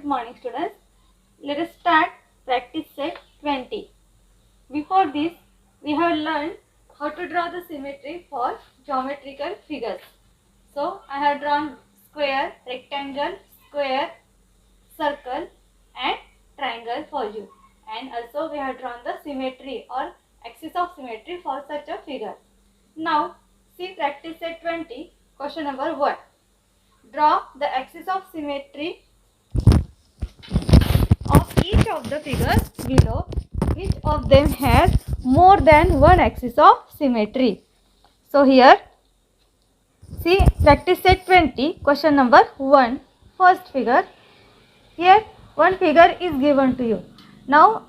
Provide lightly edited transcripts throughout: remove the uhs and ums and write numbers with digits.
morning students. Let us start practice set 20. Before this, we have learned how to draw the symmetry for geometrical figures. So, I have drawn square, rectangle, square, circle and triangle for you. And also we have drawn the symmetry or axis of symmetry for such a figure. Now, see practice set 20, question number 1. Draw the axis of symmetry of each of the figures below. Which of them has more than one axis of symmetry? So here, see practice set 20, question number 1, first figure. Here one figure is given to you. Now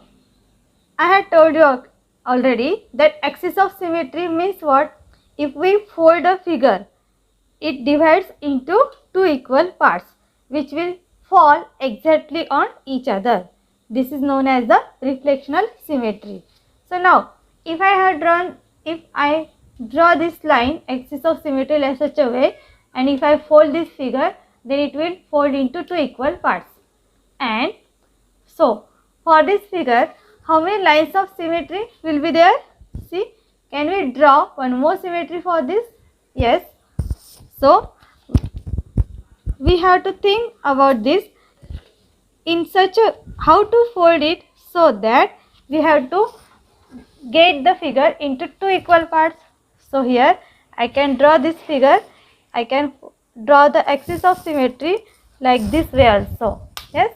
I had told you already that axis of symmetry means what? If we fold a figure, it divides into two equal parts which will fall exactly on each other. This is known as the reflectional symmetry. So now if I draw this line axis of symmetry in such a way, and if I fold this figure, then it will fold into two equal parts. And so for this figure, how many lines of symmetry will be there? See, can we draw one more symmetry for this? Yes. So we have to think about this in such a how to fold it so that we have to get the figure into two equal parts. So here I can draw this figure. I can draw the axis of symmetry like this way also. Yes.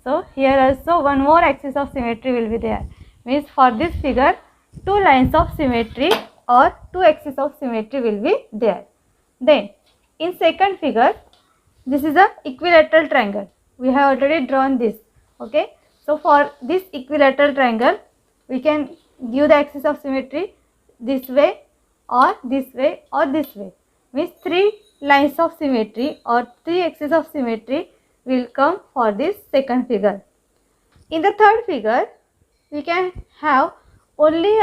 So here also one more axis of symmetry will be there. Means for this figure, two lines of symmetry or two axes of symmetry will be there. Then in second figure, this is a equilateral triangle. We have already drawn this. Okay. So for this equilateral triangle, we can give the axis of symmetry this way or this way or this way. Means three lines of symmetry or three axes of symmetry will come for this second figure. In the third figure, we can have only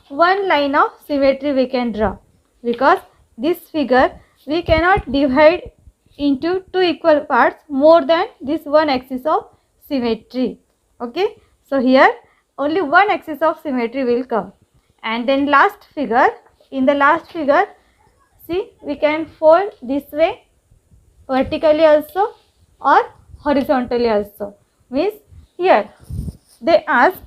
one line of symmetry we can draw, because this figure we cannot divide into two equal parts more than this one axis of symmetry. Okay. So here only one axis of symmetry will come. And then last figure, in the last figure, see, we can fold this way vertically also or horizontally also. Means here they ask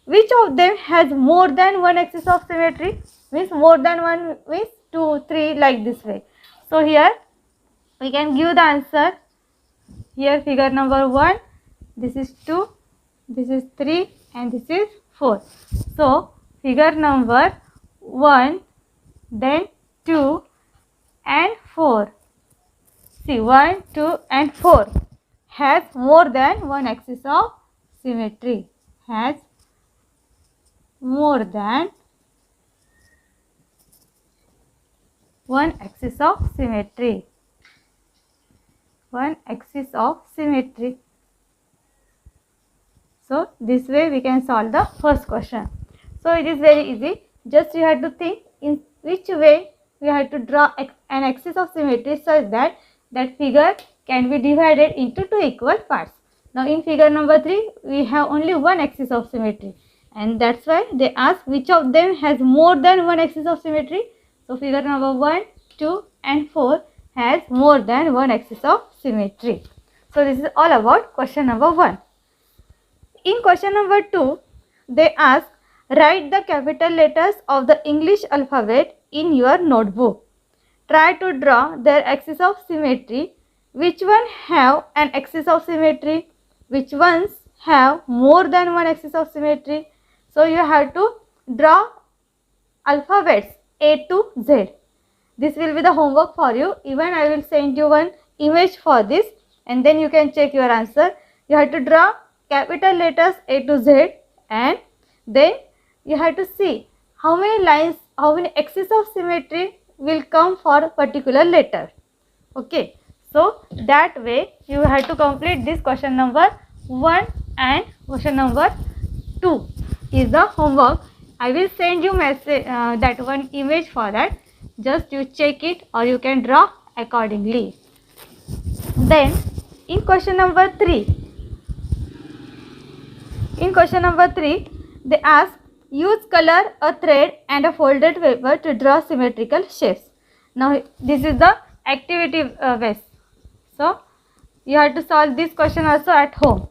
which of them has more than one axis of symmetry. Means more than one means 2, 3 like this way. So here we can give the answer. Here figure number 1, this is 2, this is 3 and this is 4. So figure number 1, then 2 and 4. See, 1, 2 and 4 has more than one axis of symmetry. Has more than one axis of symmetry. One axis of symmetry. So this way we can solve the first question. So it is very easy. Just you have to think in which way we have to draw an axis of symmetry such that that figure can be divided into two equal parts. Now in figure number 3, we have only one axis of symmetry, and that's why they ask which of them has more than one axis of symmetry. So figure number 1, 2 and 4 has more than one axis of symmetry. So this is all about question number 1. In question number 2, they ask write the capital letters of the English alphabet in your notebook. Try to draw their axis of symmetry. Which one have an axis of symmetry? Which ones have more than one axis of symmetry? So you have to draw alphabets A to Z. This will be the homework for you. Even I will send you one image for this, and then you can check your answer. You have to draw capital letters A to Z, and then you have to see how many lines, how many axis of symmetry will come for a particular letter. Okay. So that way you have to complete this question number 1 and question number 2 is the homework. I will send you message that one image for that. Just you check it or you can draw accordingly. Then In question number 3, they ask, use color, a thread and a folded paper to draw symmetrical shapes. Now this is the activity base. So you have to solve this question also at home.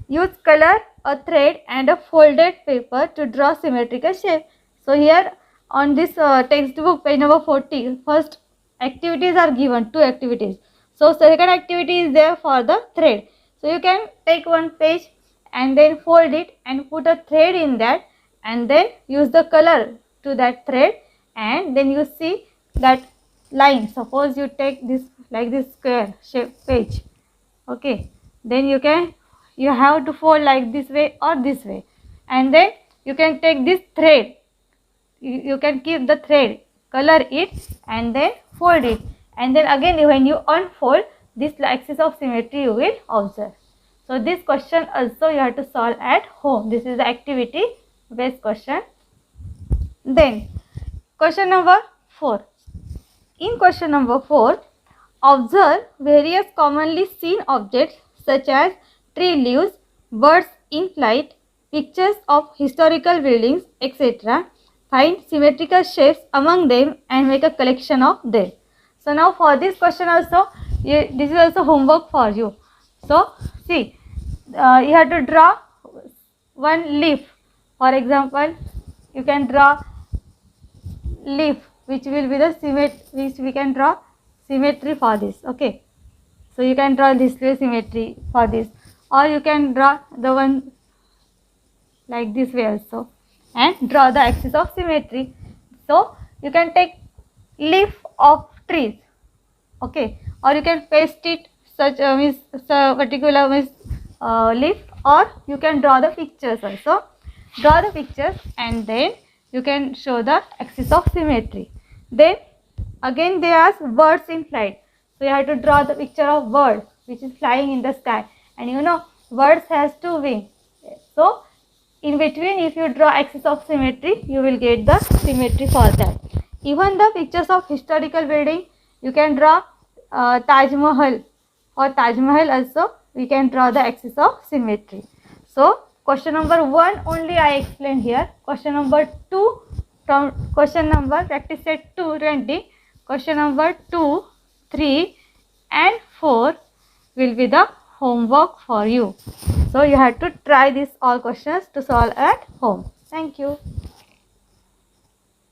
Use color, a thread and a folded paper to draw symmetrical shape. So here on this textbook page number 40, first activities are given, 2 activities. So second activity is there for the thread. So you can take one page and then fold it and put a thread in that, and then use the color to that thread, and then you see that line. Suppose you take this like this square shape page, okay, then you have to fold like this way or this way, and then you can take this thread, you can keep the thread, color it and then fold it, and then again when you unfold, this axis of symmetry you will observe. So this question also you have to solve at home. This is the activity based question. Then question number 4. In question number 4, observe various commonly seen objects such as tree leaves, birds in flight, pictures of historical buildings, etc. Find symmetrical shapes among them and make a collection of them. So now for this question also, this is also homework for you. So see, you have to draw one leaf. For example, you can draw leaf which will be the symmetry, which we can draw symmetry for this. Okay, so you can draw this way symmetry for this, or you can draw the one like this way also and draw the axis of symmetry. So you can take leaf of trees, okay, or you can paste it such a particular leaf, or you can draw the pictures also. Draw the pictures and then you can show the axis of symmetry. Then again they ask birds in flight. So you have to draw the picture of bird which is flying in the sky, and you know birds has 2 wings. So in between, if you draw axis of symmetry, you will get the symmetry for that. Even the pictures of historical building, you can draw Taj Mahal. For Taj Mahal also we can draw the axis of symmetry. So question number 1 only I explained here. Question number 2, from question number practice set 220, question number 2, 3 and 4 will be the homework for you. So you have to try these all questions to solve at home. Thank you.